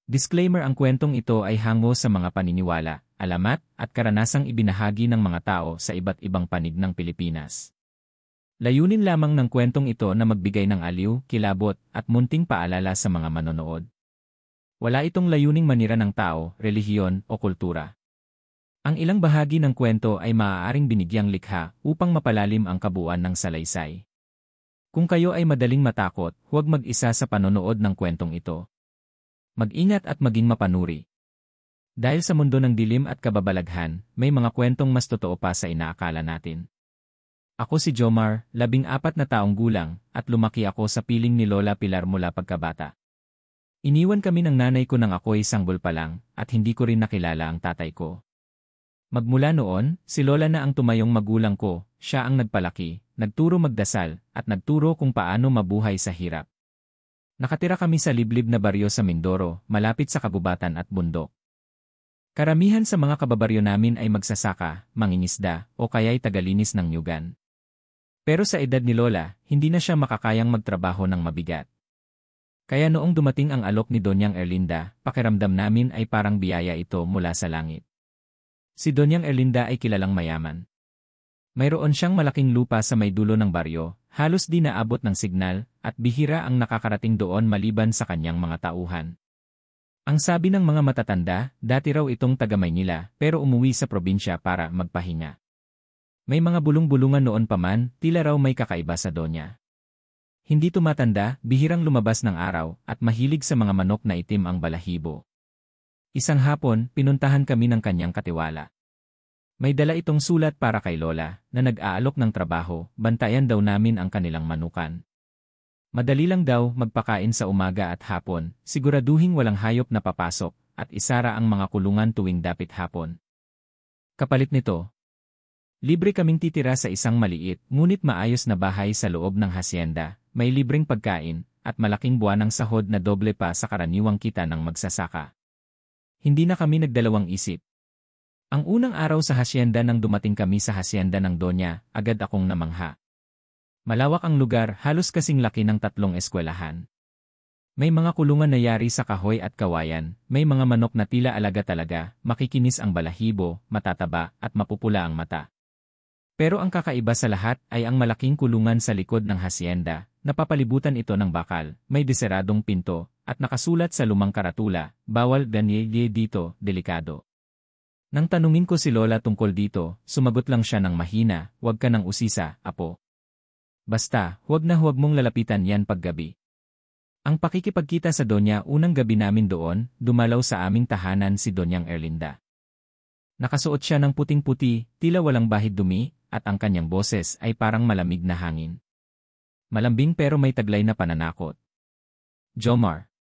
Disclaimer: ang kwentong ito ay hango sa mga paniniwala, alamat, at karanasang ibinahagi ng mga tao sa iba't ibang panig ng Pilipinas. Layunin lamang ng kwentong ito na magbigay ng aliw, kilabot, at munting paalala sa mga manonood. Wala itong layuning manira ng tao, relihiyon, o kultura. Ang ilang bahagi ng kwento ay maaaring binigyang likha upang mapalalim ang kabuuan ng salaysay. Kung kayo ay madaling matakot, huwag mag-isa sa panonood ng kwentong ito. Mag-ingat at maging mapanuri. Dahil sa mundo ng dilim at kababalaghan, may mga kwentong mas totoo pa sa inaakala natin. Ako si Jomar, 14 na taong gulang, at lumaki ako sa piling ni Lola Pilar mula pagkabata. Iniwan kami ng nanay ko nang ako'y sanggol pa lang, at hindi ko rin nakilala ang tatay ko. Magmula noon, si Lola na ang tumayong magulang ko, siya ang nagpalaki, nagturo magdasal, at nagturo kung paano mabuhay sa hirap. Nakatira kami sa liblib na baryo sa Mindoro, malapit sa kagubatan at bundok. Karamihan sa mga kababaryo namin ay magsasaka, mangingisda, o kaya'y tagalinis ng nyugan. Pero sa edad ni Lola, hindi na siya makakayang magtrabaho ng mabigat. Kaya noong dumating ang alok ni Donyang Erlinda, pakiramdam namin ay parang biyaya ito mula sa langit. Si Donyang Erlinda ay kilalang mayaman. Mayroon siyang malaking lupa sa may dulo ng baryo, halos di naabot ng signal, at bihira ang nakakarating doon maliban sa kanyang mga tauhan. Ang sabi ng mga matatanda, dati raw itong taga Maynila, pero umuwi sa probinsya para magpahinga. May mga bulong-bulungan noon pa man, tila raw may kakaiba sa Donya. Hindi tumatanda, bihirang lumabas ng araw, at mahilig sa mga manok na itim ang balahibo. Isang hapon, pinuntahan kami ng kanyang katiwala. May dala itong sulat para kay Lola, na nag-aalok ng trabaho, bantayan daw namin ang kanilang manukan. Madali lang daw magpakain sa umaga at hapon, siguraduhing walang hayop na papasok, at isara ang mga kulungan tuwing dapit hapon. Kapalit nito, libre kaming titira sa isang maliit, ngunit maayos na bahay sa loob ng hasyenda, may libreng pagkain, at malaking buwanang sahod na doble pa sa karaniwang kita ng magsasaka. Hindi na kami nagdalawang isip. Ang unang araw sa hasyenda nang dumating kami sa hasyenda ng Donya, agad akong namangha. Malawak ang lugar, halos kasing laki ng 3 eskwelahan. May mga kulungan na yari sa kahoy at kawayan, may mga manok na tila alaga talaga, makikinis ang balahibo, matataba, at mapupula ang mata. Pero ang kakaiba sa lahat ay ang malaking kulungan sa likod ng hasyenda, napapalibutan ito ng bakal, may deseradong pinto, at nakasulat sa lumang karatula, bawal ganye dito, delikado. Nang tanungin ko si Lola tungkol dito, sumagot lang siya ng mahina, "Huwag ka nang usisa, apo. Basta, huwag mong lalapitan yan paggabi." Ang pakikipagkita sa Donya, unang gabi namin doon, dumalaw sa aming tahanan si Donyang Erlinda. Nakasuot siya ng puting-puti, tila walang bahid dumi, at ang kanyang boses ay parang malamig na hangin. Malambing pero may taglay na pananakot. "Jomar.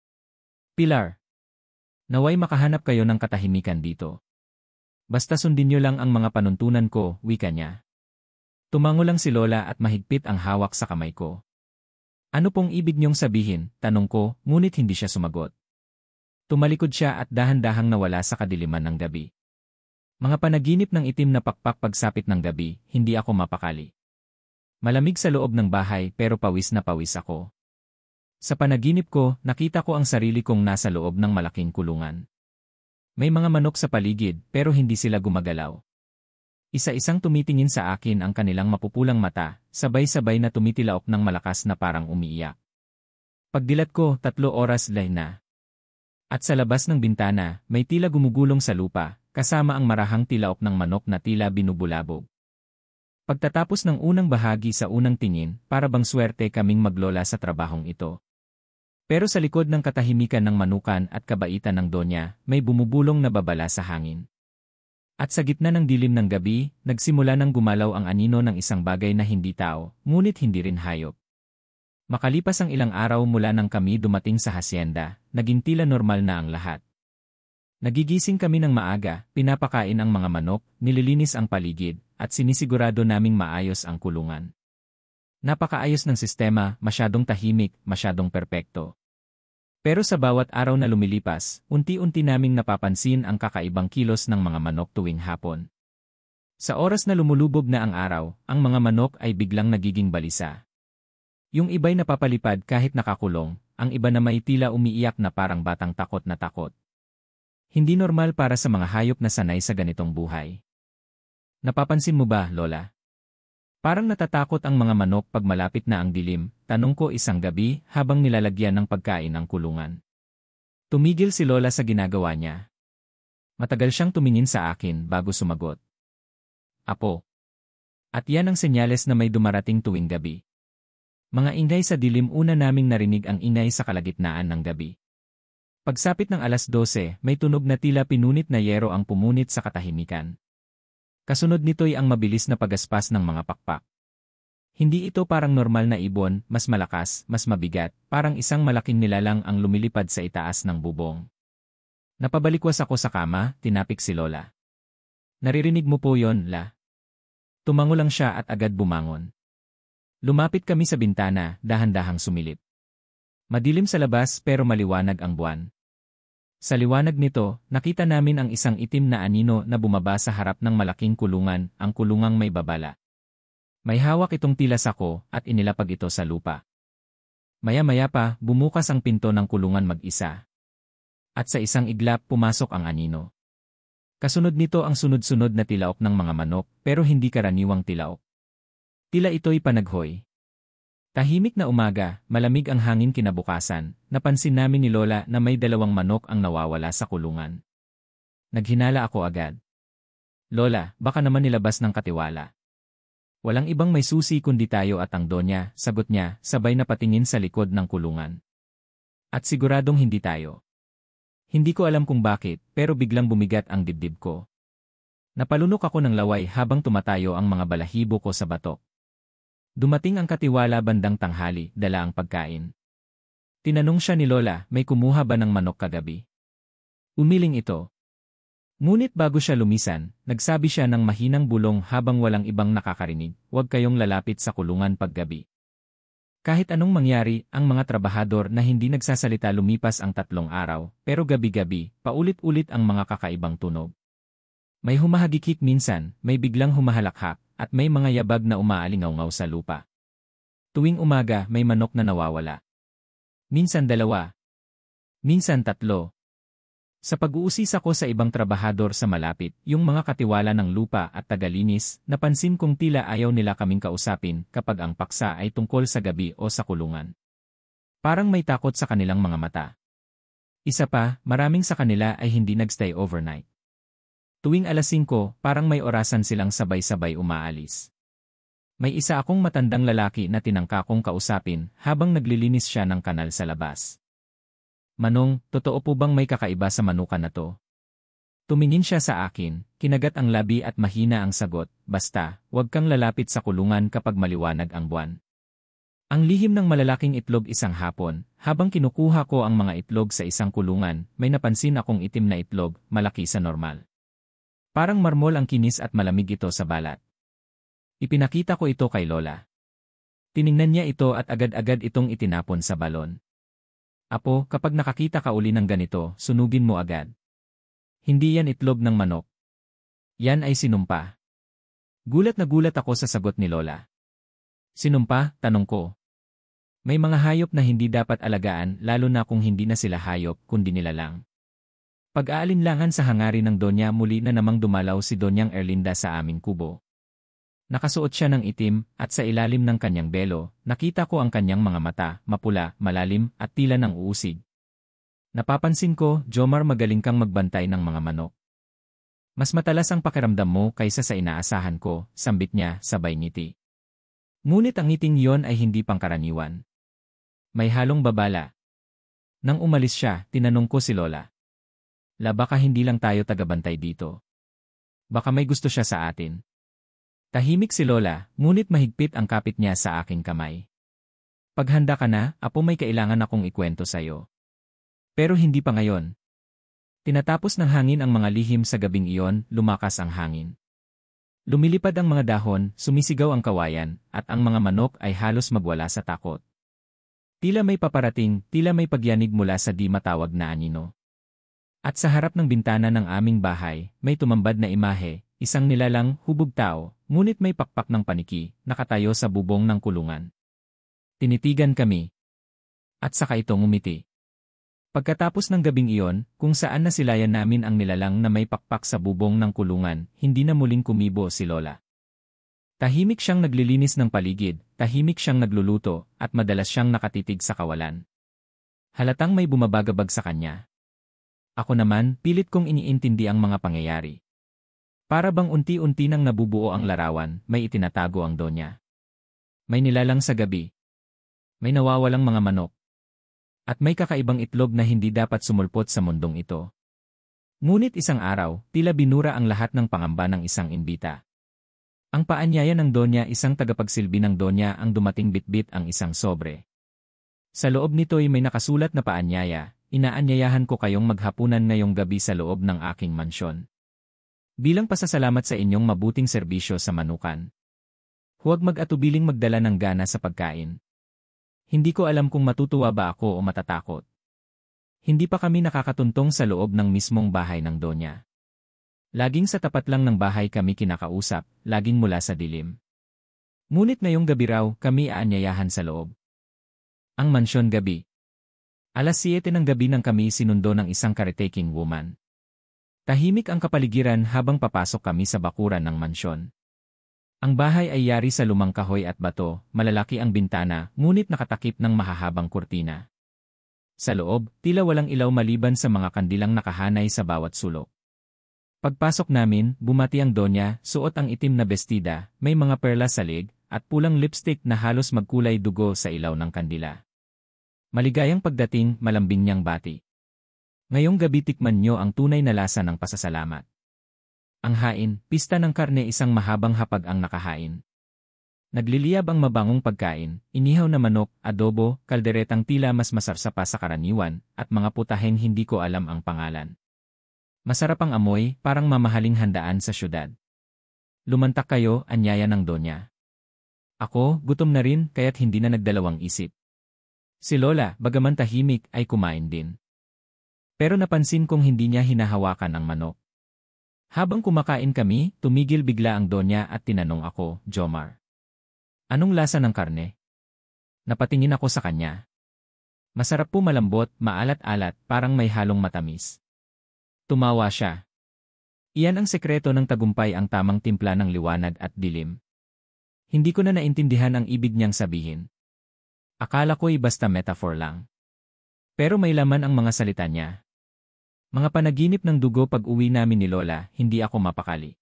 Pilar. Naway makahanap kayo ng katahimikan dito. Basta sundin niyo lang ang mga panuntunan ko," wika niya. Tumango lang si Lola at mahigpit ang hawak sa kamay ko. "Ano pong ibig niyong sabihin?" tanong ko, ngunit hindi siya sumagot. Tumalikod siya at dahan-dahang nawala sa kadiliman ng gabi. Mga panaginip ng itim na pakpak pagsapit ng gabi, hindi ako mapakali. Malamig sa loob ng bahay pero pawis na pawis ako. Sa panaginip ko, nakita ko ang sarili kong nasa loob ng malaking kulungan. May mga manok sa paligid pero hindi sila gumagalaw. Isa-isang tumitingin sa akin ang kanilang mapupulang mata, sabay-sabay na tumitilaok ng malakas na parang umiiyak. Pagdilat ko, 3 oras na. At sa labas ng bintana, may tila gumugulong sa lupa, kasama ang marahang tilaok ng manok na tila binubulabog. Pagtatapos ng unang bahagi sa unang tingin, para bang swerte kaming maglola sa trabahong ito. Pero sa likod ng katahimikan ng manukan at kabaitan ng Donya, may bumubulong na babala sa hangin. At sa gitna ng dilim ng gabi, nagsimula ng gumalaw ang anino ng isang bagay na hindi tao, ngunit hindi rin hayop. Makalipas ang ilang araw mula nang kami dumating sa hasyenda, naging tila normal na ang lahat. Nagigising kami ng maaga, pinapakain ang mga manok, nililinis ang paligid, at sinisigurado naming maayos ang kulungan. Napakaayos ng sistema, masyadong tahimik, masyadong perpekto. Pero sa bawat araw na lumilipas, unti-unti naming napapansin ang kakaibang kilos ng mga manok tuwing hapon. Sa oras na lumulubog na ang araw, ang mga manok ay biglang nagiging balisa. Yung iba'y napapalipad kahit nakakulong, ang iba na may tila umiiyak na parang batang takot na takot. Hindi normal para sa mga hayop na sanay sa ganitong buhay. Napapansin mo ba, Lola? Parang natatakot ang mga manok pag malapit na ang dilim, tanong ko isang gabi habang nilalagyan ng pagkain ang kulungan. Tumigil si Lola sa ginagawa niya. Matagal siyang tumingin sa akin bago sumagot. Apo. At yan ang senyales na may dumarating tuwing gabi. Mga ingay sa dilim, una naming narinig ang ingay sa kalagitnaan ng gabi. Pagsapit ng 12:00, may tunog na tila pinunit na yero ang pumunit sa katahimikan. Kasunod nito'y ang mabilis na pagaspas ng mga pakpak. Hindi ito parang normal na ibon, mas malakas, mas mabigat, parang isang malaking nilalang ang lumilipad sa itaas ng bubong. Napabalikwas ako sa kama, tinapik si Lola. Naririnig mo po yon, La? Tumango lang siya at agad bumangon. Lumapit kami sa bintana, dahan-dahang sumilip. Madilim sa labas pero maliwanag ang buwan. Sa liwanag nito, nakita namin ang isang itim na anino na bumaba sa harap ng malaking kulungan, ang kulungang may babala. May hawak itong tila sako at inilapag ito sa lupa. Maya-maya pa, bumukas ang pinto ng kulungan mag-isa. At sa isang iglap pumasok ang anino. Kasunod nito ang sunod-sunod na tilaok ng mga manok, pero hindi karaniwang tilaok. Tila ito'y panaghoy. Tahimik na umaga, malamig ang hangin kinabukasan, napansin namin ni Lola na may 2 manok ang nawawala sa kulungan. Naghinala ako agad. Lola, baka naman nilabas ng katiwala. Walang ibang may susi kundi tayo at ang Donya, sagot niya, sabay na patingin sa likod ng kulungan. At siguradong hindi tayo. Hindi ko alam kung bakit, pero biglang bumigat ang dibdib ko. Napalunok ako ng laway habang tumatayo ang mga balahibo ko sa batok. Dumating ang katiwala bandang tanghali, dala ang pagkain. Tinanong siya ni Lola, may kumuha ba ng manok kagabi? Umiling ito. Ngunit bago siya lumisan, nagsabi siya ng mahinang bulong habang walang ibang nakakarinig, huwag kayong lalapit sa kulungan paggabi. Kahit anong mangyari, ang mga trabahador na hindi nagsasalita lumipas ang 3 araw, pero gabi-gabi, paulit-ulit ang mga kakaibang tunog. May humahagikik minsan, may biglang humahalakhak, at may mga yabag na umaalingaw-ngaw sa lupa. Tuwing umaga, may manok na nawawala. Minsan 2. Minsan 3. Sa pag-uusis ako sa ibang trabahador sa malapit, yung mga katiwala ng lupa at tagalinis, napansin kong tila ayaw nila kaming kausapin kapag ang paksa ay tungkol sa gabi o sa kulungan. Parang may takot sa kanilang mga mata. Isa pa, maraming sa kanila ay hindi nagstay overnight. Tuwing 5:00, parang may orasan silang sabay-sabay umaalis. May isa akong matandang lalaki na tinangka kong kausapin habang naglilinis siya ng kanal sa labas. Manong, totoo po bang may kakaiba sa manukan na to? Tumingin siya sa akin, kinagat ang labi at mahina ang sagot, basta, huwag kang lalapit sa kulungan kapag maliwanag ang buwan. Ang lihim ng malalaking itlog isang hapon, habang kinukuha ko ang mga itlog sa isang kulungan, may napansin akong itim na itlog, malaki sa normal. Parang marmol ang kinis at malamig ito sa balat. Ipinakita ko ito kay Lola. Tiningnan niya ito at agad-agad itong itinapon sa balon. Apo, kapag nakakita ka uli ng ganito, sunugin mo agad. Hindi yan itlog ng manok. Yan ay sinumpa. Gulat na gulat ako sa sagot ni Lola. Sinumpa? Tanong ko. May mga hayop na hindi dapat alagaan lalo na kung hindi na sila hayop kundi nilalang. Pag-aalinlangan sa hangarin ng Donya, muli na namang dumalaw si Donyang Erlinda sa aming kubo. Nakasuot siya ng itim, at sa ilalim ng kanyang belo, nakita ko ang kanyang mga mata, mapula, malalim, at tila ng uusig. Napapansin ko, Jomar, magaling kang magbantay ng mga manok. Mas matalas ang pakiramdam mo kaysa sa inaasahan ko, sambit niya, sabay ngiti. Ngunit ang ngiting yon ay hindi pangkaraniwan. May halong babala. Nang umalis siya, tinanong ko si Lola. La, baka hindi lang tayo tagabantay dito. Baka may gusto siya sa atin. Tahimik si Lola, ngunit mahigpit ang kapit niya sa aking kamay. Paghanda ka na, apo, may kailangan akong ikwento sa'yo. Pero hindi pa ngayon. Tinatapos ng hangin ang mga lihim sa gabing iyon, lumakas ang hangin. Lumilipad ang mga dahon, sumisigaw ang kawayan, at ang mga manok ay halos magwala sa takot. Tila may paparating, tila may pagyanig mula sa di matawag na anino. At sa harap ng bintana ng aming bahay, may tumambad na imahe, isang nilalang, hubog tao, ngunit may pakpak ng paniki, nakatayo sa bubong ng kulungan. Tinitigan kami. At saka ito ngumiti. Pagkatapos ng gabing iyon, kung saan nasilayan namin ang nilalang na may pakpak sa bubong ng kulungan, hindi na muling kumibo si Lola. Tahimik siyang naglilinis ng paligid, tahimik siyang nagluluto, at madalas siyang nakatitig sa kawalan. Halatang may bumabagabag sa kanya. Ako naman, pilit kong iniintindi ang mga pangyayari. Para bang unti-unti nang nabubuo ang larawan, may itinatago ang Donya. May nilalang sa gabi. May nawawalang mga manok. At may kakaibang itlog na hindi dapat sumulpot sa mundong ito. Ngunit isang araw, tila binura ang lahat ng pangamba ng isang imbita. Ang paanyaya ng Donya, isang tagapagsilbi ng Donya ang dumating bitbit ang isang sobre. Sa loob nito'y may nakasulat na paanyaya, inaanyayahan ko kayong maghapunan ngayong gabi sa loob ng aking mansyon. Bilang pasasalamat sa inyong mabuting serbisyo sa manukan. Huwag mag-atubiling magdala ng gana sa pagkain. Hindi ko alam kung matutuwa ba ako o matatakot. Hindi pa kami nakakatuntong sa loob ng mismong bahay ng Donya. Laging sa tapat lang ng bahay kami kinakausap, laging mula sa dilim. Ngunit ngayong gabi raw, kami aanyayahan sa loob. Ang mansyon gabi. Alas 7 ng gabi nang kami sinundo ng isang caretaking woman. Tahimik ang kapaligiran habang papasok kami sa bakuran ng mansyon. Ang bahay ay yari sa lumang kahoy at bato, malalaki ang bintana, ngunit nakatakip ng mahahabang kurtina. Sa loob, tila walang ilaw maliban sa mga kandilang nakahanay sa bawat sulok. Pagpasok namin, bumati ang Donya, suot ang itim na bestida, may mga perlas sa leg, at pulang lipstick na halos magkulay dugo sa ilaw ng kandila. Maligayang pagdating, malambing niyang bati. Ngayong gabi tikman niyo ang tunay na lasa ng pasasalamat. Ang hain, pista ng karne, isang mahabang hapag ang nakahain. Nagliliyab ang mabangong pagkain, inihaw na manok, adobo, kalderetang tila mas masarsa pa sa karaniwan, at mga putaheng hindi ko alam ang pangalan. Masarap ang amoy, parang mamahaling handaan sa syudad. Lumantak kayo, anyaya ng Donya. Ako, gutom na rin, kaya't hindi na nagdalawang isip. Si Lola, bagaman tahimik, ay kumain din. Pero napansin kong hindi niya hinahawakan ang manok. Habang kumakain kami, tumigil bigla ang Donya at tinanong ako, Jomar. Anong lasa ng karne? Napatingin ako sa kanya. Masarap po, malambot, maalat-alat, parang may halong matamis. Tumawa siya. Iyan ang sekreto ng tagumpay, ang tamang timpla ng liwanag at dilim. Hindi ko na naintindihan ang ibig niyang sabihin. Akala ko'y basta metaphor lang. Pero may laman ang mga salita niya. Mga panaginip ng dugo pag uwi namin ni Lola, hindi ako mapakali.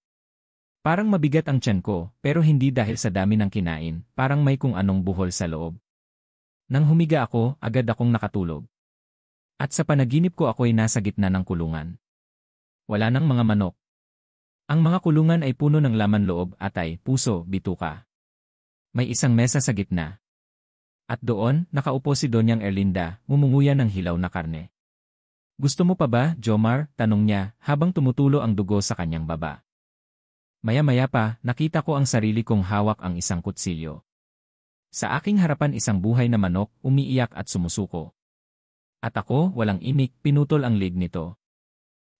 Parang mabigat ang tiyan ko, pero hindi dahil sa dami ng kinain, parang may kung anong buhol sa loob. Nang humiga ako, agad akong nakatulog. At sa panaginip ko ako'y nasa gitna ng kulungan. Wala nang mga manok. Ang mga kulungan ay puno ng laman loob, atay, puso, bituka. May isang mesa sa gitna. At doon, nakaupo si Donyang Erlinda, mumunguya ng hilaw na karne. Gusto mo pa ba, Jomar? Tanong niya, habang tumutulo ang dugo sa kanyang baba. Maya-maya pa, nakita ko ang sarili kong hawak ang isang kutsilyo. Sa aking harapan isang buhay na manok, umiiyak at sumusuko. At ako, walang imik, pinutol ang leg nito.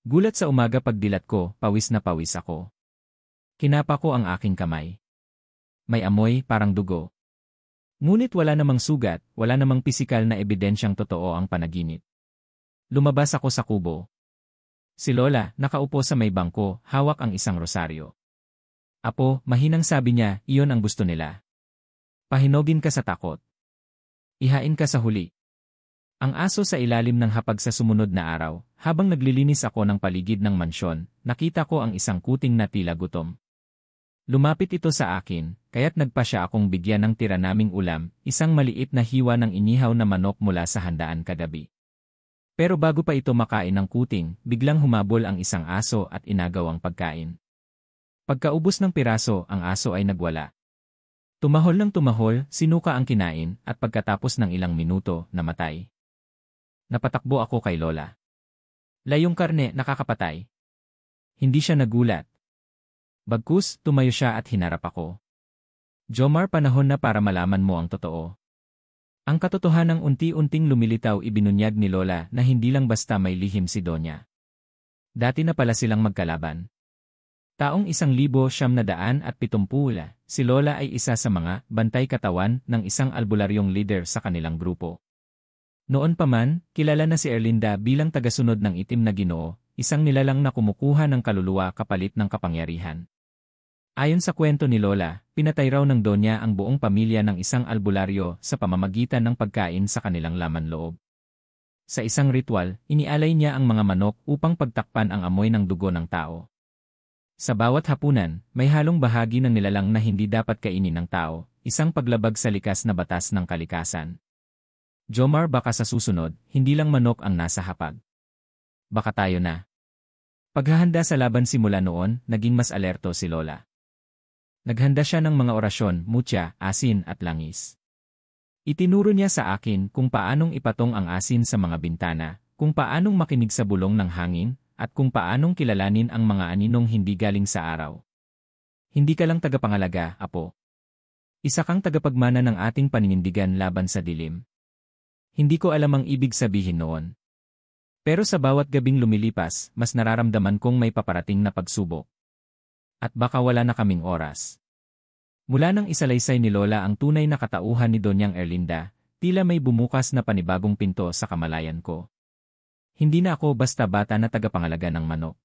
Gulat sa umaga pagdilat ko, pawis na pawis ako. Kinapa ko ang aking kamay. May amoy, parang dugo. Ngunit wala namang sugat, wala namang pisikal na ebidensyang totoo ang panaginip. Lumabas ako sa kubo. Si Lola, nakaupo sa may bangko, hawak ang isang rosaryo. Apo, mahinang sabi niya, iyon ang gusto nila. Pahinogin ka sa takot. Ihain ka sa huli. Ang aso sa ilalim ng hapag. Sa sumunod na araw, habang naglilinis ako ng paligid ng mansyon, nakita ko ang isang kuting na tila gutom. Lumapit ito sa akin, kaya't nagpa siya akong bigyan ng tira naming ulam, isang maliit na hiwa ng inihaw na manok mula sa handaan kagabi. Pero bago pa ito makain ng kuting, biglang humabol ang isang aso at inagaw ang pagkain. Pagkaubos ng piraso, ang aso ay nagwala. Tumahol ng tumahol, sinuka ang kinain, at pagkatapos ng ilang minuto, namatay. Napatakbo ako kay Lola. Layong karne, nakakapatay. Hindi siya nagulat. Bagkus, tumayo siya at hinarap ako. Jomar, panahon na para malaman mo ang totoo. Ang katotohanang unti-unting lumilitaw, ibinunyag ni Lola na hindi lang basta may lihim si Donya. Dati na pala silang magkalaban. Taong 1970, si Lola ay isa sa mga bantay katawan ng isang albularyong leader sa kanilang grupo. Noon pa man, kilala na si Erlinda bilang tagasunod ng itim na Ginoo, isang nilalang na kumukuha ng kaluluwa kapalit ng kapangyarihan. Ayon sa kwento ni Lola, pinatay raw ng Donya ang buong pamilya ng isang albularyo sa pamamagitan ng pagkain sa kanilang laman loob. Sa isang ritual, inialay niya ang mga manok upang pagtakpan ang amoy ng dugo ng tao. Sa bawat hapunan, may halong bahagi ng nilalang na hindi dapat kainin ng tao, isang paglabag sa likas na batas ng kalikasan. Jomar, baka sa susunod, hindi lang manok ang nasa hapag. Baka tayo na. Paghahanda sa laban simula noon, naging mas alerto si Lola. Naghanda siya ng mga orasyon, mutya, asin at langis. Itinuro niya sa akin kung paanong ipatong ang asin sa mga bintana, kung paanong makinig sa bulong ng hangin, at kung paanong kilalanin ang mga aninong hindi galing sa araw. Hindi ka lang tagapangalaga, Apo. Isa kang tagapagmana ng ating paninindigan laban sa dilim. Hindi ko alam ang ibig sabihin noon. Pero sa bawat gabing lumilipas, mas nararamdaman kong may paparating na pagsubok. At baka wala na kaming oras. Mula nang isalaysay ni Lola ang tunay na katauhan ni Donyang Erlinda, tila may bumukas na panibagong pinto sa kamalayan ko. Hindi na ako basta bata na tagapangalaga ng manok.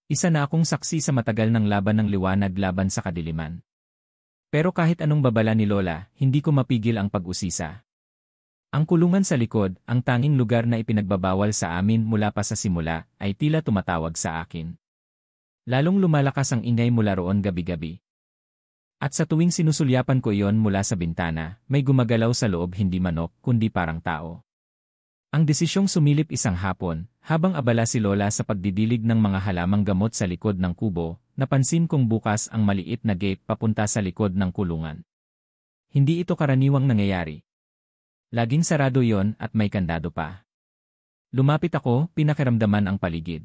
Isa na akong saksi sa matagal ng laban ng liwanag laban sa kadiliman. Pero kahit anong babala ni Lola, hindi ko mapigil ang pag-usisa. Ang kulungan sa likod, ang tanging lugar na ipinagbabawal sa amin mula pa sa simula, ay tila tumatawag sa akin. Lalong lumalakas ang ingay mula roon gabi-gabi. At sa tuwing sinusulyapan ko iyon mula sa bintana, may gumagalaw sa loob hindi manok, kundi parang tao. Ang desisyong sumilip isang hapon, habang abala si Lola sa pagdidilig ng mga halamang gamot sa likod ng kubo, napansin kong bukas ang maliit na gate papunta sa likod ng kulungan. Hindi ito karaniwang nangyayari. Laging sarado yon at may kandado pa. Lumapit ako, pinakiramdaman ang paligid.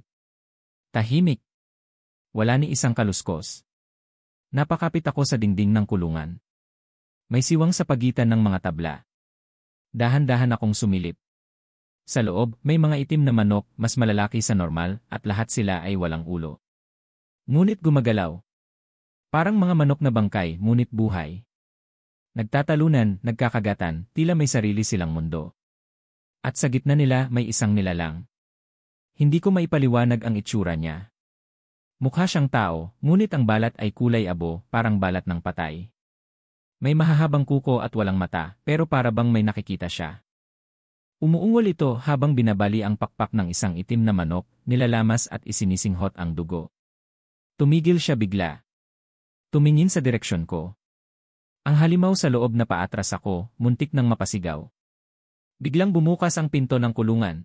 Tahimik. Wala ni isang kaluskos. Napakapit ako sa dingding ng kulungan. May siwang sa pagitan ng mga tabla. Dahan-dahan akong sumilip. Sa loob, may mga itim na manok, mas malalaki sa normal, at lahat sila ay walang ulo. Ngunit gumagalaw. Parang mga manok na bangkay, ngunit buhay. Nagtatalunan, nagkakagatan, tila may sarili silang mundo. At sa gitna nila may isang nilalang. Hindi ko maipaliwanag ang itsura niya. Mukha siyang tao, ngunit ang balat ay kulay abo, parang balat ng patay. May mahahabang kuko at walang mata, pero para bang may nakikita siya. Umuungol ito habang binabali ang pakpak ng isang itim na manok, nilalamas at isinisinghot ang dugo. Tumigil siya bigla. Tumingin sa direksyon ko. Ang halimaw sa loob na paatras ako, muntik nang mapasigaw. Biglang bumukas ang pinto ng kulungan.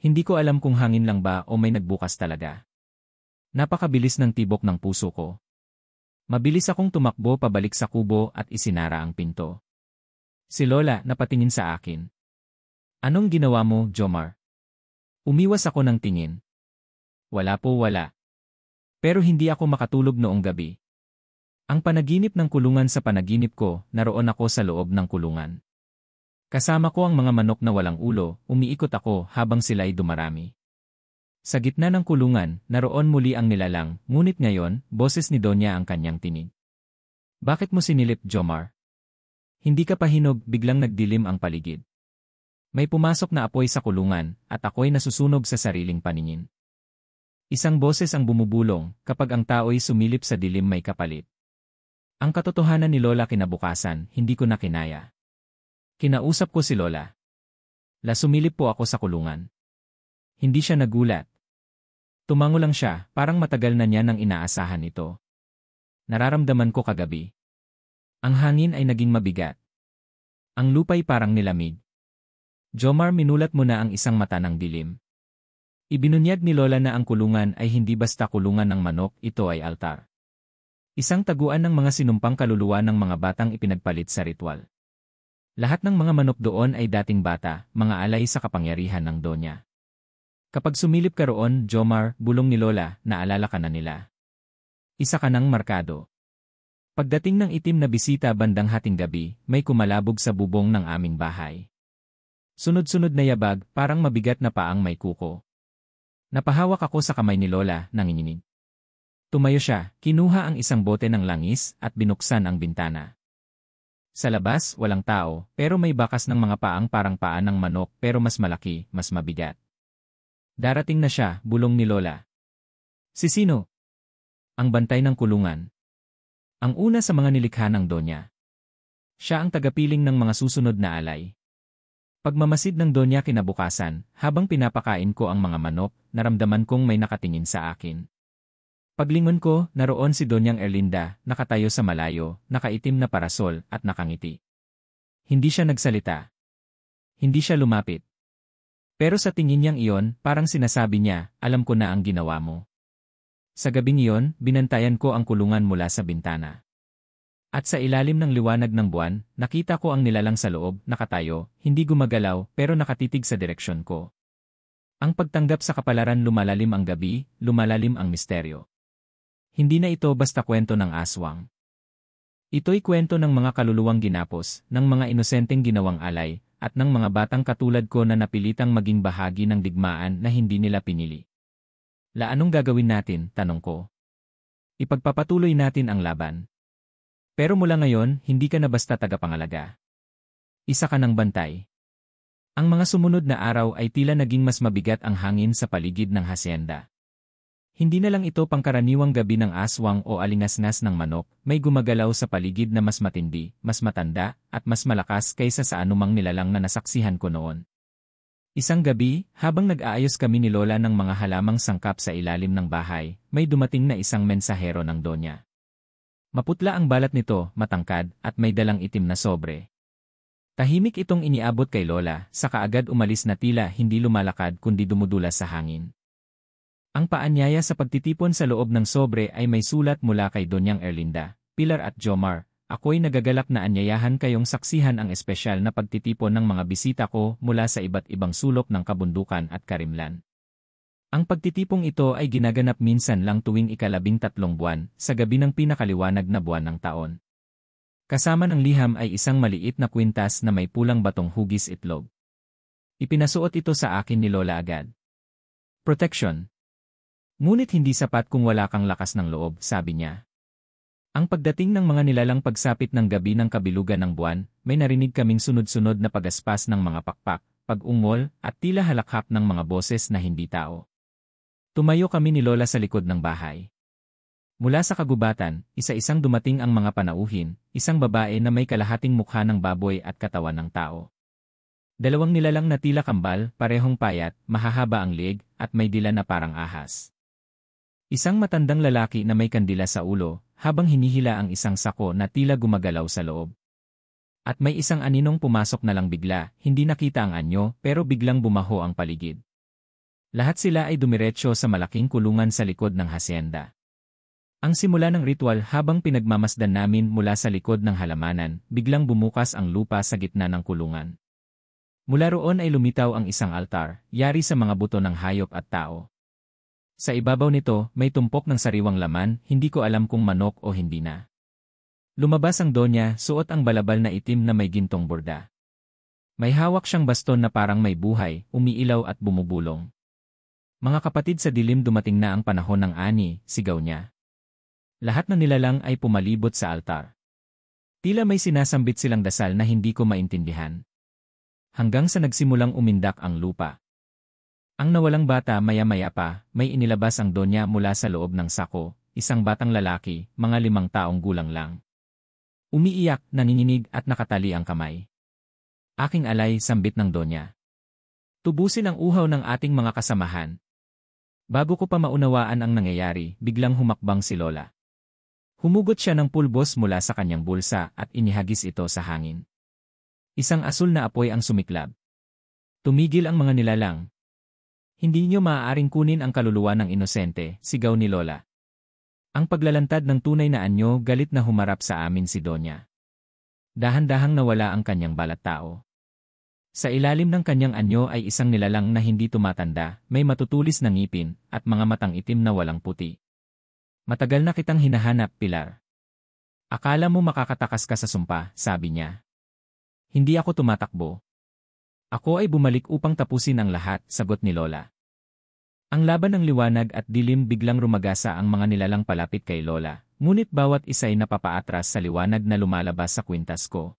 Hindi ko alam kung hangin lang ba o may nagbukas talaga. Napakabilis ng tibok ng puso ko. Mabilis akong tumakbo pabalik sa kubo at isinara ang pinto. Si Lola napatingin sa akin. Anong ginawa mo, Jomar? Umiwas ako ng tingin. Wala po, wala. Pero hindi ako makatulog noong gabi. Ang panaginip ng kulungan sa panaginip ko, naroon ako sa loob ng kulungan. Kasama ko ang mga manok na walang ulo, umiikot ako habang sila'y dumarami. Sa gitna ng kulungan, naroon muli ang nilalang, ngunit ngayon, boses ni Donya ang kanyang tinig. Bakit mo sinilip, Jomar? Hindi ka pahinog, biglang nagdilim ang paligid. May pumasok na apoy sa kulungan, at ako'y nasusunog sa sariling paningin. Isang boses ang bumubulong, kapag ang tao'y sumilip sa dilim may kapalit. Ang katotohanan ni Lola kinabukasan, hindi ko na kinaya. Kinausap ko si Lola. Sumilip po ako sa kulungan. Hindi siya nagulat. Tumango lang siya, parang matagal na niya nang inaasahan ito. Nararamdaman ko kagabi. Ang hangin ay naging mabigat. Ang lupa'y parang nilamig. Jomar, minulat mo na ang isang mata ng dilim. Ibinunyag ni Lola na ang kulungan ay hindi basta kulungan ng manok, ito ay altar. Isang taguan ng mga sinumpang kaluluwa ng mga batang ipinagpalit sa ritual. Lahat ng mga manok doon ay dating bata, mga alay sa kapangyarihan ng Donya. Kapag sumilip ka roon, Jomar, bulong ni Lola, naalala ka na nila. Isa ka ng markado. Pagdating ng itim na bisita bandang hating gabi, may kumalabog sa bubong ng aming bahay. Sunod-sunod na yabag, parang mabigat na paang may kuko. Napahawak ako sa kamay ni Lola, nanginginig. Tumayo siya, kinuha ang isang bote ng langis, at binuksan ang bintana. Sa labas, walang tao, pero may bakas ng mga paang parang paa ng manok pero mas malaki, mas mabigat. Darating na siya, bulong ni Lola. Si sino? Ang bantay ng kulungan. Ang una sa mga nilikha ng Donya. Siya ang tagapiling ng mga susunod na alay. Pagmamasid ng Donya kinabukasan, habang pinapakain ko ang mga manok, naramdaman kong may nakatingin sa akin. Paglingon ko, naroon si Donyang Erlinda, nakatayo sa malayo, nakaitim na parasol, at nakangiti. Hindi siya nagsalita. Hindi siya lumapit. Pero sa tingin niyang iyon, parang sinasabi niya, alam ko na ang ginawa mo. Sa gabing iyon, binantayan ko ang kulungan mula sa bintana. At sa ilalim ng liwanag ng buwan, nakita ko ang nilalang sa loob, nakatayo, hindi gumagalaw, pero nakatitig sa direksyon ko. Ang pagtanggap sa kapalaran lumalalim ang gabi, lumalalim ang misteryo. Hindi na ito basta kwento ng aswang. Ito'y kwento ng mga kaluluwang ginapos, ng mga inosenteng ginawang alay, at ng mga batang katulad ko na napilitang maging bahagi ng digmaan na hindi nila pinili. Anong gagawin natin, tanong ko. Ipagpapatuloy natin ang laban. Pero mula ngayon, hindi ka na basta tagapangalaga. Isa ka ng bantay. Ang mga sumunod na araw ay tila naging mas mabigat ang hangin sa paligid ng hasyenda. Hindi na lang ito pangkaraniwang gabi ng aswang o alingasngas ng manok, may gumagalaw sa paligid na mas matindi, mas matanda, at mas malakas kaysa sa anumang nilalang na nasaksihan ko noon. Isang gabi, habang nag-aayos kami ni Lola ng mga halamang sangkap sa ilalim ng bahay, may dumating na isang mensahero ng Donya. Maputla ang balat nito, matangkad, at may dalang itim na sobre. Tahimik itong iniabot kay Lola, saka agad umalis na tila hindi lumalakad kundi dumudulas sa hangin. Ang paanyaya sa pagtitipon sa loob ng sobre ay may sulat mula kay Donyang Erlinda, Pilar at Jomar. Ako'y nagagalak na anyayahan kayong saksihan ang espesyal na pagtitipon ng mga bisita ko mula sa iba't ibang sulok ng kabundukan at karimlan. Ang pagtitipong ito ay ginaganap minsan lang tuwing ika-13 buwan, sa gabi ng pinakaliwanag na buwan ng taon. Kasama ng liham ay isang maliit na kwintas na may pulang batong hugis itlog. Ipinasuot ito sa akin ni Lola agad. Protection. Ngunit hindi sapat kung wala kang lakas ng loob, sabi niya. Ang pagdating ng mga nilalang pagsapit ng gabi ng kabilugan ng buwan, may narinig kaming sunod-sunod na pagaspas ng mga pakpak, pag-ungol, at tila halakhak ng mga boses na hindi tao. Tumayo kami ni Lola sa likod ng bahay. Mula sa kagubatan, isa-isang dumating ang mga panauhin, isang babae na may kalahating mukha ng baboy at katawan ng tao. Dalawang nilalang na tila kambal, parehong payat, mahahaba ang leeg, at may dila na parang ahas. Isang matandang lalaki na may kandila sa ulo, habang hinihila ang isang sako na tila gumagalaw sa loob. At may isang aninong pumasok na lang bigla, hindi nakita ang anyo, pero biglang bumaho ang paligid. Lahat sila ay dumiretso sa malaking kulungan sa likod ng hasyenda. Ang simula ng ritual habang pinagmamasdan namin mula sa likod ng halamanan, biglang bumukas ang lupa sa gitna ng kulungan. Mula roon ay lumitaw ang isang altar, yari sa mga buto ng hayop at tao. Sa ibabaw nito, may tumpok ng sariwang laman, hindi ko alam kung manok o hindi na. Lumabas ang Donya, suot ang balabal na itim na may gintong borda. May hawak siyang baston na parang may buhay, umiilaw at bumubulong. Mga kapatid sa dilim, dumating na ang panahon ng ani, sigaw niya. Lahat ng nilalang ay pumalibot sa altar. Tila may sinasambit silang dasal na hindi ko maintindihan. Hanggang sa nagsimulang umindak ang lupa. Ang nawalang bata maya-maya pa, may inilabas ang Donya mula sa loob ng sako, isang batang lalaki, mga 5 taong gulang lang. Umiiyak, nanginginig at nakatali ang kamay. Aking alay, sambit ng Donya. Tubusin ang uhaw ng ating mga kasamahan. Bago ko pa maunawaan ang nangyayari, biglang humakbang si Lola. Humugot siya ng pulbos mula sa kanyang bulsa at inihagis ito sa hangin. Isang asul na apoy ang sumiklab. Tumigil ang mga nilalang. Hindi niyo maaaring kunin ang kaluluwa ng inosente, sigaw ni Lola. Ang paglalantad ng tunay na anyo, galit na humarap sa amin si Donya. Dahan-dahang nawala ang kanyang balat tao. Sa ilalim ng kanyang anyo ay isang nilalang na hindi tumatanda, may matutulis na ngipin, at mga matang itim na walang puti. Matagal na kitang hinahanap, Pilar. Akala mo makakatakas ka sa sumpa, sabi niya. Hindi ako tumatakbo. Ako ay bumalik upang tapusin ang lahat, sagot ni Lola. Ang laban ng liwanag at dilim, biglang rumagasa ang mga nilalang palapit kay Lola, ngunit bawat isa ay napapaatras sa liwanag na lumalabas sa kwintas ko.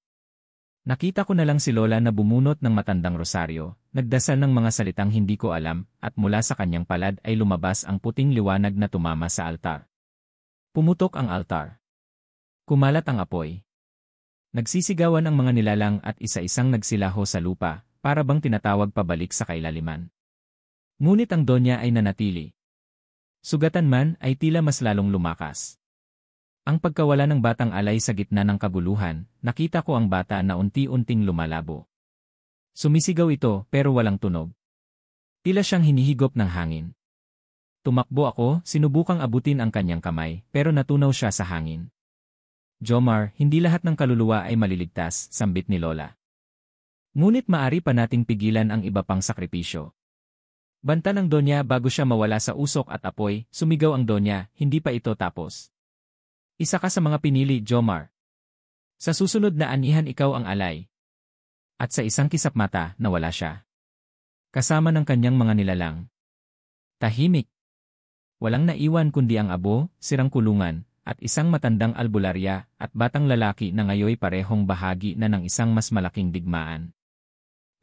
Nakita ko na lang si Lola na bumunot ng matandang rosaryo, nagdasal ng mga salitang hindi ko alam, at mula sa kanyang palad ay lumabas ang puting liwanag na tumama sa altar. Pumutok ang altar. Kumalat ang apoy. Nagsisigawan ang mga nilalang at isa-isang nagsilaho sa lupa, para bang tinatawag pabalik sa kailaliman. Ngunit ang donya ay nanatili. Sugatan man ay tila mas lalong lumakas. Ang pagkawala ng batang alay sa gitna ng kaguluhan, nakita ko ang bata na unti-unting lumalabo. Sumisigaw ito pero walang tunog. Tila siyang hinihigop ng hangin. Tumakbo ako, sinubukang abutin ang kanyang kamay, pero natunaw siya sa hangin. Jomar, hindi lahat ng kaluluwa ay maliligtas, sambit ni Lola. Ngunit maari pa nating pigilan ang iba pang sakripisyo. Banta ng donya bago siya mawala sa usok at apoy, sumigaw ang donya, hindi pa ito tapos. Isa ka sa mga pinili, Jomar. Sa susunod na anihan ikaw ang alay. At sa isang kisap mata, nawala siya. Kasama ng kanyang mga nilalang. Tahimik. Walang naiwan kundi ang abo, sirang kulungan, at isang matandang albularya at batang lalaki na ngayoy parehong bahagi na ng isang mas malaking digmaan.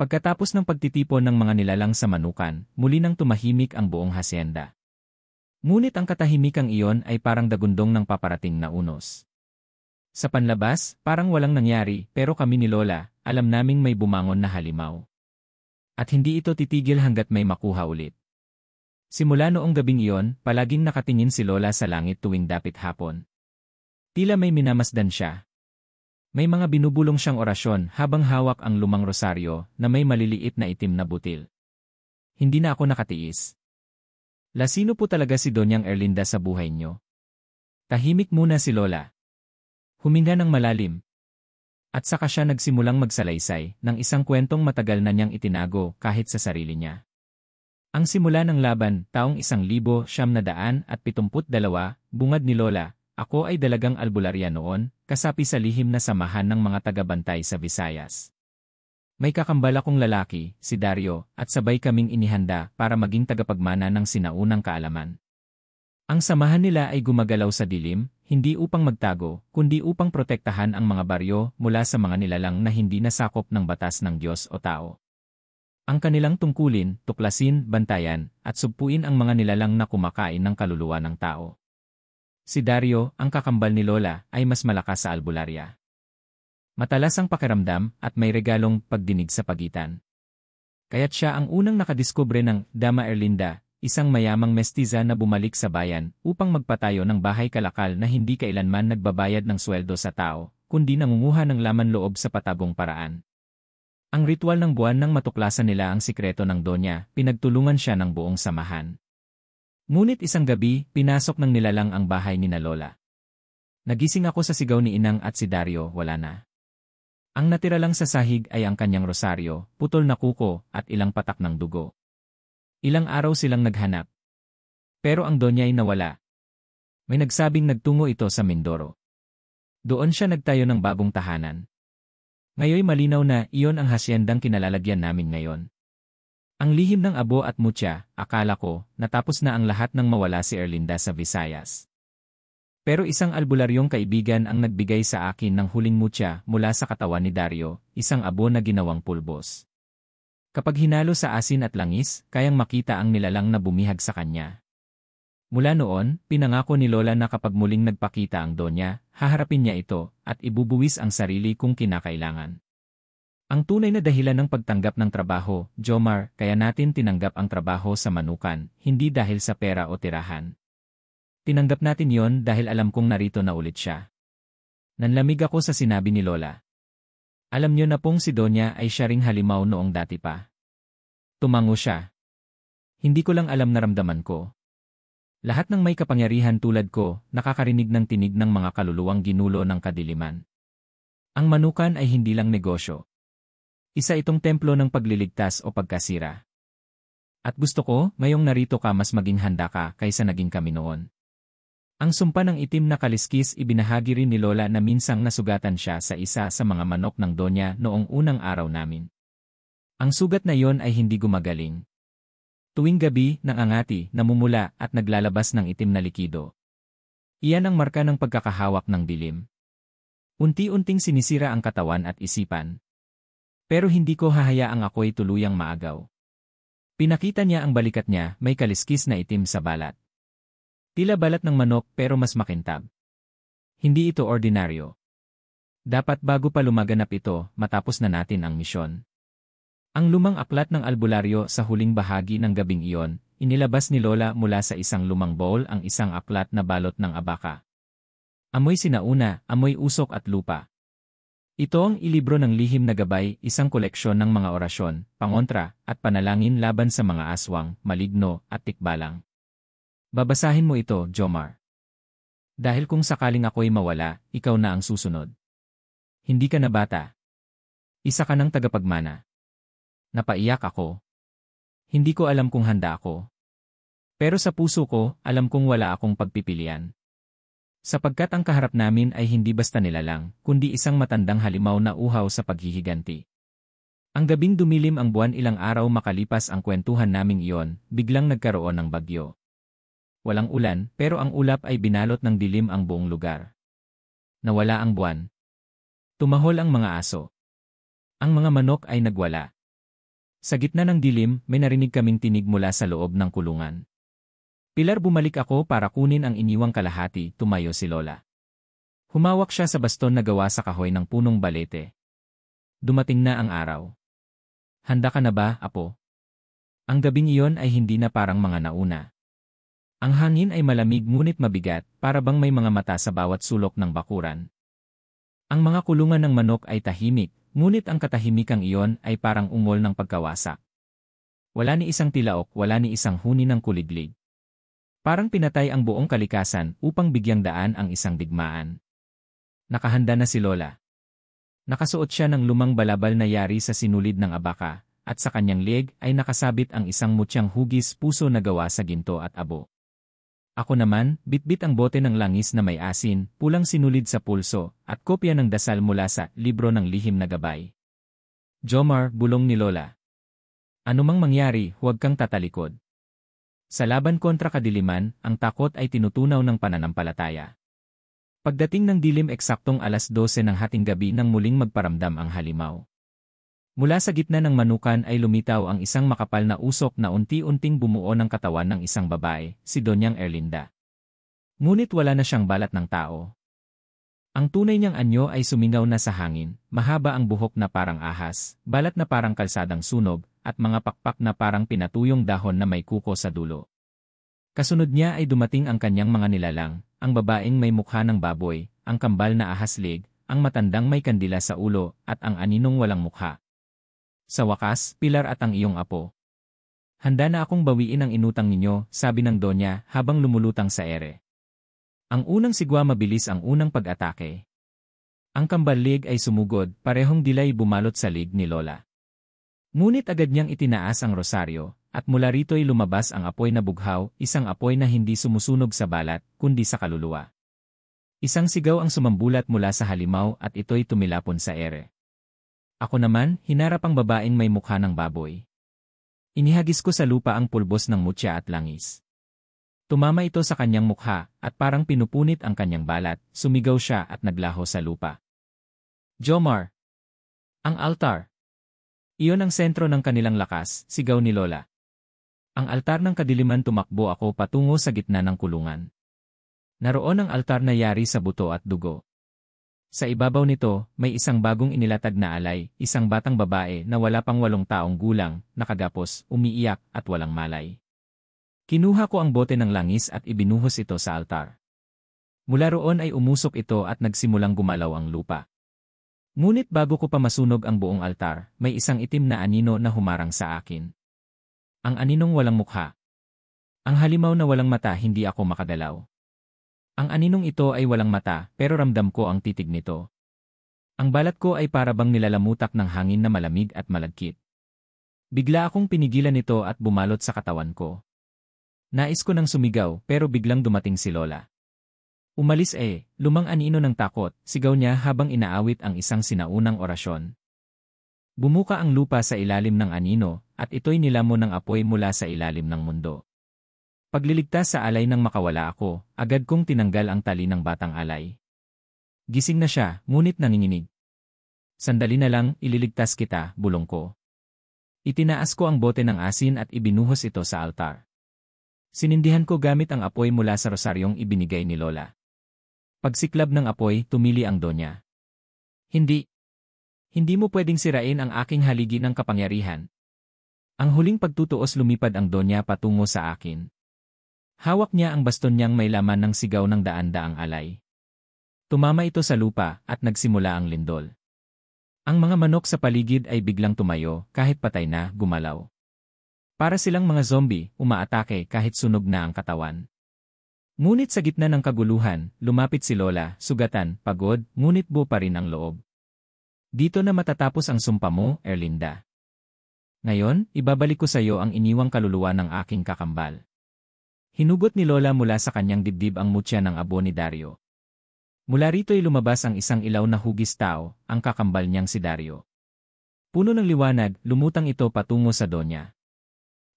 Pagkatapos ng pagtitipon ng mga nilalang sa manukan, muli nang tumahimik ang buong hasyenda. Ngunit ang katahimikang iyon ay parang dagundong ng paparating na unos. Sa panlabas, parang walang nangyari, pero kami ni Lola, alam naming may bumangon na halimaw. At hindi ito titigil hanggat may makuha ulit. Simula noong gabing iyon, palaging nakatingin si Lola sa langit tuwing dapit hapon. Tila may minamasdan siya. May mga binubulong siyang orasyon habang hawak ang lumang rosaryo na may maliliit na itim na butil. Hindi na ako nakatiis. Lasino po talaga si Donyang Erlinda sa buhay niyo? Tahimik muna si Lola. Huminga ng malalim. At saka siya nagsimulang magsalaysay ng isang kwentong matagal na niyang itinago kahit sa sarili niya. Ang simula ng laban, taong 1972, bungad ni Lola, ako ay dalagang albularya noon, kasapi sa lihim na samahan ng mga taga-bantay sa Visayas. May kakambal akong lalaki, si Dario, at sabay kaming inihanda para maging tagapagmana ng sinaunang kaalaman. Ang samahan nila ay gumagalaw sa dilim, hindi upang magtago, kundi upang protektahan ang mga baryo mula sa mga nilalang na hindi nasakop ng batas ng Diyos o tao. Ang kanilang tungkulin, tuklasin, bantayan, at sugpuin ang mga nilalang na kumakain ng kaluluwa ng tao. Si Dario, ang kakambal ni Lola, ay mas malakas sa albularya. Matalas ang pakiramdam at may regalong pagdinig sa pagitan. Kaya't siya ang unang nakadiskubre ng Dama Erlinda, isang mayamang mestiza na bumalik sa bayan upang magpatayo ng bahay kalakal na hindi kailanman nagbabayad ng sweldo sa tao, kundi nangunguha ng laman loob sa patagong paraan. Ang ritual ng buwan nang matuklasan nila ang sikreto ng donya, pinagtulungan siya ng buong samahan. Ngunit isang gabi, pinasok ng nilalang ang bahay ni na Lola. Nagising ako sa sigaw ni Inang at si Dario, wala na. Ang natira lang sa sahig ay ang kanyang rosaryo, putol na kuko, at ilang patak ng dugo. Ilang araw silang naghanap. Pero ang donya ay nawala. May nagsabing nagtungo ito sa Mindoro. Doon siya nagtayo ng bagong tahanan. Ngayoy malinaw na iyon ang hasyendang kinalalagyan namin ngayon. Ang lihim ng abo at mutya, akala ko, natapos na ang lahat ng mawala si Erlinda sa Visayas. Pero isang albularyong kaibigan ang nagbigay sa akin ng huling mutya mula sa katawan ni Dario, isang abo na ginawang pulbos. Kapag hinalo sa asin at langis, kayang makita ang nilalang na bumihag sa kanya. Mula noon, pinangako ni Lola na kapag muling nagpakita ang donya, haharapin niya ito at ibubuwis ang sarili kung kinakailangan. Ang tunay na dahilan ng pagtanggap ng trabaho, Jomar, kaya natin tinanggap ang trabaho sa manukan, hindi dahil sa pera o tirahan. Tinanggap natin yon dahil alam kong narito na ulit siya. Nanlamig ako sa sinabi ni Lola. Alam niyo na pong si Donya ay siya ring halimaw noong dati pa. Tumango siya. Hindi ko lang alam na ramdaman ko. Lahat ng may kapangyarihan tulad ko, nakakarinig ng tinig ng mga kaluluwang ginulo ng kadiliman. Ang manukan ay hindi lang negosyo. Isa itong templo ng pagliligtas o pagkasira. At gusto ko, ngayong narito ka mas maging handa ka kaysa naging kami noon. Ang sumpa ng itim na kaliskis ibinahagi rin ni Lola na minsang nasugatan siya sa isa sa mga manok ng donya noong unang araw namin. Ang sugat na yon ay hindi gumagaling. Tuwing gabi, nangangati, namumula at naglalabas ng itim na likido. Iyan ang marka ng pagkakahawak ng dilim. Unti-unting sinisira ang katawan at isipan. Pero hindi ko hahayaang ako'y tuluyang maagaw. Pinakita niya ang balikat niya, may kaliskis na itim sa balat. Tila balat ng manok pero mas makintab. Hindi ito ordinaryo. Dapat bago pa lumaganap ito, matapos na natin ang misyon. Ang lumang aklat ng albularyo sa huling bahagi ng gabing iyon, inilabas ni Lola mula sa isang lumang bowl ang isang aklat na balot ng abaka. Amoy sinauna, amoy usok at lupa. Ito ang ilibro ng lihim na gabay, isang koleksyon ng mga orasyon, pangontra, at panalangin laban sa mga aswang, maligno, at tikbalang. Babasahin mo ito, Jomar. Dahil kung sakaling ako'y mawala, ikaw na ang susunod. Hindi ka na bata. Isa ka ng tagapagmana. Napaiyak ako. Hindi ko alam kung handa ako. Pero sa puso ko, alam kong wala akong pagpipilian. Sapagkat ang kaharap namin ay hindi basta nilalang, kundi isang matandang halimaw na uhaw sa paghihiganti. Ang gabing dumilim ang buwan ilang araw makalipas ang kwentuhan naming iyon, biglang nagkaroon ng bagyo. Walang ulan, pero ang ulap ay binalot ng dilim ang buong lugar. Nawala ang buwan. Tumahol ang mga aso. Ang mga manok ay nagwala. Sa gitna ng dilim, may narinig kaming tinig mula sa loob ng kulungan. Pilar, bumalik ako para kunin ang iniwang kalahati, tumayo si Lola. Humawak siya sa baston na gawa sa kahoy ng punong balete. Dumating na ang araw. Handa ka na ba, apo? Ang gabing iyon ay hindi na parang mga nauna. Ang hangin ay malamig ngunit mabigat, para bang may mga mata sa bawat sulok ng bakuran. Ang mga kulungan ng manok ay tahimik, ngunit ang katahimikang iyon ay parang ungol ng pagkawasak. Wala ni isang tilaok, wala ni isang huni ng kuliglig. Parang pinatay ang buong kalikasan upang bigyang daan ang isang digmaan. Nakahanda na si Lola. Nakasuot siya ng lumang balabal na yari sa sinulid ng abaka, at sa kanyang leeg ay nakasabit ang isang mutyang hugis puso na gawa sa ginto at abo. Ako naman, bitbit ang bote ng langis na may asin, pulang sinulid sa pulso, at kopya ng dasal mula sa libro ng lihim na gabay. Jomar, bulong ni Lola. Anumang mangyari, huwag kang tatalikod. Sa laban kontra kadiliman, ang takot ay tinutunaw ng pananampalataya. Pagdating ng dilim eksaktong 12:00 ng hating gabi nang muling magparamdam ang halimaw. Mula sa gitna ng manukan ay lumitaw ang isang makapal na usok na unti-unting bumuo ng katawan ng isang babae, si Donyang Erlinda. Ngunit wala na siyang balat ng tao. Ang tunay niyang anyo ay sumingaw na sa hangin, mahaba ang buhok na parang ahas, balat na parang kalsadang sunog, at mga pakpak na parang pinatuyong dahon na may kuko sa dulo. Kasunod niya ay dumating ang kanyang mga nilalang, ang babaeng may mukha ng baboy, ang kambal na ahaslig, ang matandang may kandila sa ulo, at ang aninong walang mukha. Sa wakas, Pilar at ang iyong apo. Handa na akong bawiin ang inutang ninyo, sabi ng Donya habang lumulutang sa ere. Ang unang sigwa mabilis ang unang pag-atake. Ang kambalig ay sumugod, parehong dilay bumalot sa lig ni Lola. Ngunit agad niyang itinaas ang rosaryo, at mula rito'y lumabas ang apoy na bughaw, isang apoy na hindi sumusunog sa balat, kundi sa kaluluwa. Isang sigaw ang sumambulat mula sa halimaw at ito'y tumilapon sa ere. Ako naman, hinarap ang babaeng may mukha ng baboy. Inihagis ko sa lupa ang pulbos ng mutya at langis. Tumama ito sa kanyang mukha, at parang pinupunit ang kanyang balat, sumigaw siya at naglaho sa lupa. Jomar! Ang altar! Iyon ang sentro ng kanilang lakas, sigaw ni Lola. Ang altar ng kadiliman, tumakbo ako patungo sa gitna ng kulungan. Naroon ang altar na yari sa buto at dugo. Sa ibabaw nito, may isang bagong inilatag na alay, isang batang babae na wala pang 8 taong gulang, nakagapos, umiiyak at walang malay. Kinuha ko ang bote ng langis at ibinuhos ito sa altar. Mula roon ay umusok ito at nagsimulang gumalaw ang lupa. Ngunit bago ko pa masunog ang buong altar, may isang itim na anino na humarang sa akin. Ang aninong walang mukha. Ang halimaw na walang mata, hindi ako makagalaw. Ang aninong ito ay walang mata, pero ramdam ko ang titig nito. Ang balat ko ay parabang nilalamutak ng hangin na malamig at malagkit. Bigla akong pinigilan ito at bumalot sa katawan ko. Nais ko nang sumigaw, pero biglang dumating si Lola. Umalis lumang anino ng takot, sigaw niya habang inaawit ang isang sinaunang orasyon. Bumuka ang lupa sa ilalim ng anino, at ito'y nilamon ng apoy mula sa ilalim ng mundo. Pagliligtas sa alay nang makawala ako, agad kong tinanggal ang tali ng batang alay. Gising na siya, ngunit nanginginig. Sandali na lang, ililigtas kita, bulong ko. Itinaas ko ang bote ng asin at ibinuhos ito sa altar. Sinindihan ko gamit ang apoy mula sa rosaryong ibinigay ni Lola. Pagsiklab ng apoy, tumili ang donya. Hindi. Hindi mo pwedeng sirain ang aking haligi ng kapangyarihan. Ang huling pagtutuos lumipad ang donya patungo sa akin. Hawak niya ang baston niyang may laman ng sigaw ng daan-daang alay. Tumama ito sa lupa at nagsimula ang lindol. Ang mga manok sa paligid ay biglang tumayo kahit patay na, gumalaw. Para silang mga zombie, umaatake kahit sunog na ang katawan. Ngunit sa gitna ng kaguluhan, lumapit si Lola, sugatan, pagod, ngunit buo pa rin ang loob. Dito na matatapos ang sumpa mo, Erlinda. Ngayon, ibabalik ko sa iyo ang iniwang kaluluwa ng aking kakambal. Hinugot ni Lola mula sa kanyang dibdib ang mutya ng abo ni Dario. Mula rito'y lumabas ang isang ilaw na hugis tao, ang kakambal niyang si Dario. Puno ng liwanag, lumutang ito patungo sa donya.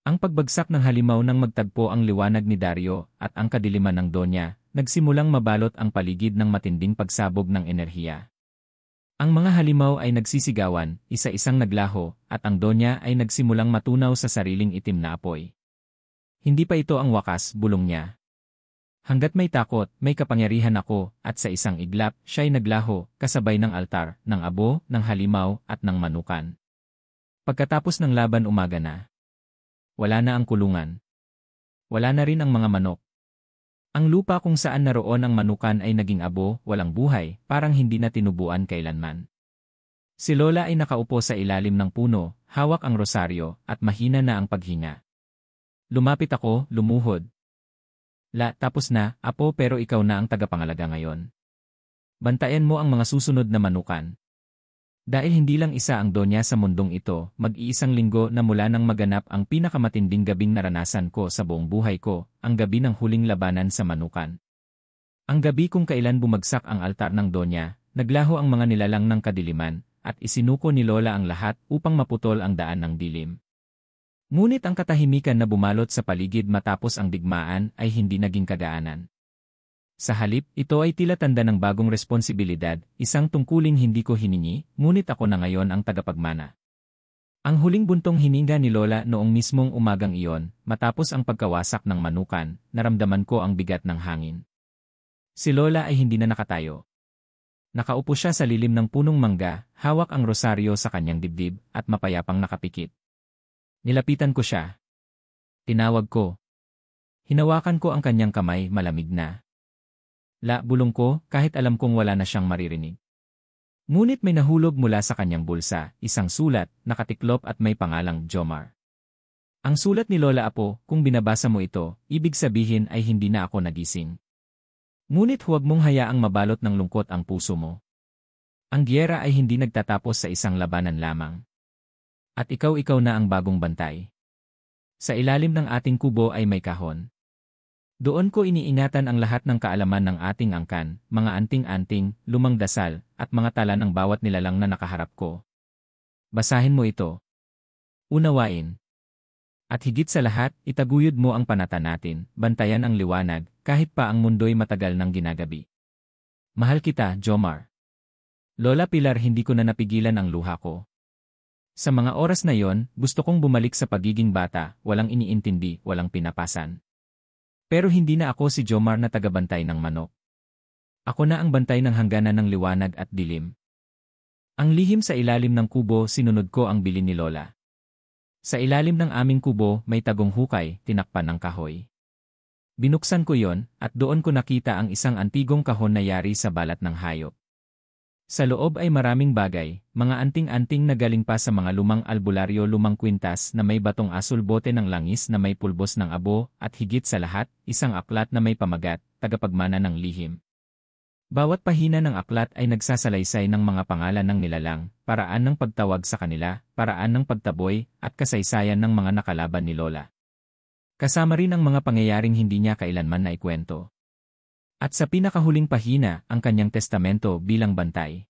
Ang pagbagsak ng halimaw nang magtagpo ang liwanag ni Dario at ang kadiliman ng donya, nagsimulang mabalot ang paligid ng matinding pagsabog ng enerhiya. Ang mga halimaw ay nagsisigawan, isa-isang naglaho, at ang donya ay nagsimulang matunaw sa sariling itim na apoy. Hindi pa ito ang wakas, bulong niya. Hanggat may takot, may kapangyarihan ako, at sa isang iglap, siya'y naglaho, kasabay ng altar, ng abo, ng halimaw, at ng manukan. Pagkatapos ng laban umaga na. Wala na ang kulungan. Wala na rin ang mga manok. Ang lupa kung saan naroon ang manukan ay naging abo, walang buhay, parang hindi na tinubuan kailanman. Si Lola ay nakaupo sa ilalim ng puno, hawak ang rosaryo, at mahina na ang paghinga. Lumapit ako, lumuhod. Tapos na, apo, pero ikaw na ang tagapangalaga ngayon. Bantayan mo ang mga susunod na manukan. Dahil hindi lang isa ang donya sa mundong ito, mag-iisang linggo na mula nang maganap ang pinakamatinding gabing naranasan ko sa buong buhay ko, ang gabi ng huling labanan sa manukan. Ang gabi kung kailan bumagsak ang altar ng donya, naglaho ang mga nilalang ng kadiliman, at isinuko ni Lola ang lahat upang maputol ang daan ng dilim. Ngunit ang katahimikan na bumalot sa paligid matapos ang digmaan ay hindi naging kagaanan. Sa halip, ito ay tila tanda ng bagong responsibilidad, isang tungkuling hindi ko hiningi, ngunit ako na ngayon ang tagapagmana. Ang huling buntong hininga ni Lola noong mismong umagang iyon, matapos ang pagkawasak ng manukan, naramdaman ko ang bigat ng hangin. Si Lola ay hindi na nakatayo. Nakaupo siya sa lilim ng punong mangga, hawak ang rosaryo sa kanyang dibdib, at mapayapang nakapikit. Nilapitan ko siya. Tinawag ko. Hinawakan ko ang kanyang kamay, malamig na. Bulong ko, kahit alam kong wala na siyang maririnig. Ngunit may nahulog mula sa kanyang bulsa, isang sulat, nakatiklop at may pangalang Jomar. Ang sulat ni Lola Apo, kung binabasa mo ito, ibig sabihin ay hindi na ako nagising. Ngunit huwag mong hayaang mabalot ng lungkot ang puso mo. Ang giyera ay hindi nagtatapos sa isang labanan lamang. At ikaw na ang bagong bantay. Sa ilalim ng ating kubo ay may kahon. Doon ko iniingatan ang lahat ng kaalaman ng ating angkan, mga anting-anting, lumang dasal, at mga tala ng bawat nilalang na nakaharap ko. Basahin mo ito. Unawain. At higit sa lahat, itaguyod mo ang panata natin, bantayan ang liwanag, kahit pa ang mundo'y matagal ng ginagabi. Mahal kita, Jomar. Lola Pilar, hindi ko na napigilan ang luha ko. Sa mga oras na yon, gusto kong bumalik sa pagiging bata, walang iniintindi, walang pinapasan. Pero hindi na ako si Jomar na tagabantay ng manok. Ako na ang bantay ng hangganan ng liwanag at dilim. Ang lihim sa ilalim ng kubo, sinunod ko ang bilin ni Lola. Sa ilalim ng aming kubo, may tagong hukay, tinakpan ng kahoy. Binuksan ko yon, at doon ko nakita ang isang antigong kahon na yari sa balat ng hayop. Sa loob ay maraming bagay, mga anting-anting na galing pa sa mga lumang albularyo, lumang kwintas na may batong asul, bote ng langis na may pulbos ng abo, at higit sa lahat, isang aklat na may pamagat, tagapagmana ng lihim. Bawat pahina ng aklat ay nagsasalaysay ng mga pangalan ng nilalang, paraan ng pagtawag sa kanila, paraan ng pagtaboy, at kasaysayan ng mga nakalaban ni Lola. Kasama rin ang mga pangyayaring hindi niya kailanman naikwento. At sa pinakahuling pahina, ang kanyang testamento bilang bantay.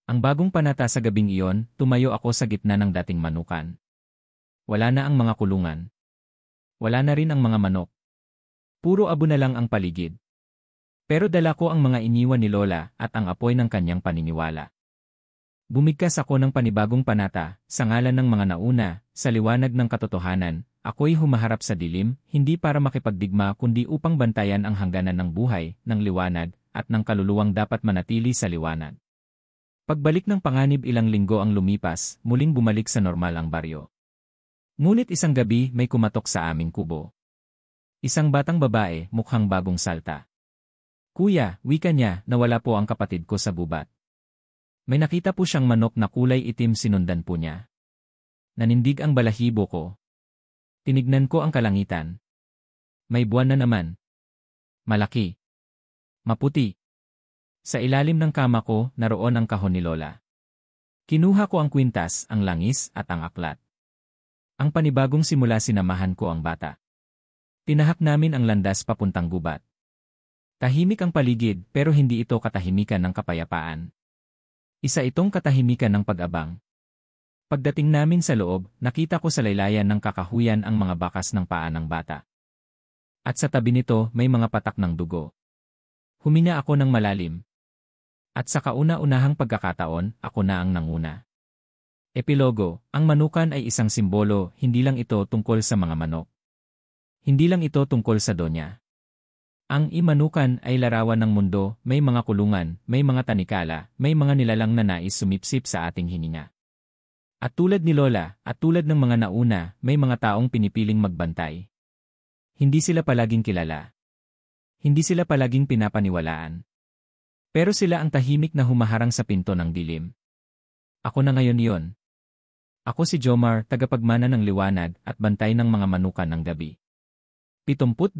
Ang bagong panata sa gabing iyon, tumayo ako sa gitna ng dating manukan. Wala na ang mga kulungan. Wala na rin ang mga manok. Puro abo na lang ang paligid. Pero dala ko ang mga iniwan ni Lola at ang apoy ng kanyang paniniwala. Bumigkas ako ng panibagong panata, sa ngalan ng mga nauna, sa liwanag ng katotohanan, ako'y humaharap sa dilim, hindi para makipagdigma kundi upang bantayan ang hangganan ng buhay, ng liwanag, at ng kaluluwang dapat manatili sa liwanag. Pagbalik ng panganib ilang linggo ang lumipas, muling bumalik sa normal ang baryo. Ngunit isang gabi may kumatok sa aming kubo. Isang batang babae, mukhang bagong salta. Kuya, wika niya, nawala po ang kapatid ko sa gubat. May nakita po siyang manok na kulay itim sinundan po niya. Nanindig ang balahibo ko. Tinignan ko ang kalangitan. May buwan na naman. Malaki. Maputi. Sa ilalim ng kama ko, naroon ang kahon ni Lola. Kinuha ko ang kwintas, ang langis, at ang aklat. Ang panibagong simula sinamahan ko ang bata. Tinahak namin ang landas papuntang gubat. Tahimik ang paligid pero hindi ito katahimikan ng kapayapaan. Isa itong katahimikan ng pag-abang. Pagdating namin sa loob, nakita ko sa laylayan ng kakahuyan ang mga bakas ng paa ng bata. At sa tabi nito may mga patak ng dugo. Huminga ako ng malalim. At sa kauna-unahang pagkakataon, ako na ang nanguna. Epilogo, ang manukan ay isang simbolo, hindi lang ito tungkol sa mga manok. Hindi lang ito tungkol sa donya. Ang imanukan ay larawan ng mundo, may mga kulungan, may mga tanikala, may mga nilalang na nais sumipsip sa ating hininga. At tulad ni Lola, at tulad ng mga nauna, may mga taong pinipiling magbantay. Hindi sila palaging kilala. Hindi sila palaging pinapaniwalaan. Pero sila ang tahimik na humaharang sa pinto ng dilim. Ako na ngayon yon. Ako si Jomar, tagapagmana ng liwanag at bantay ng mga manukan ng gabi. 72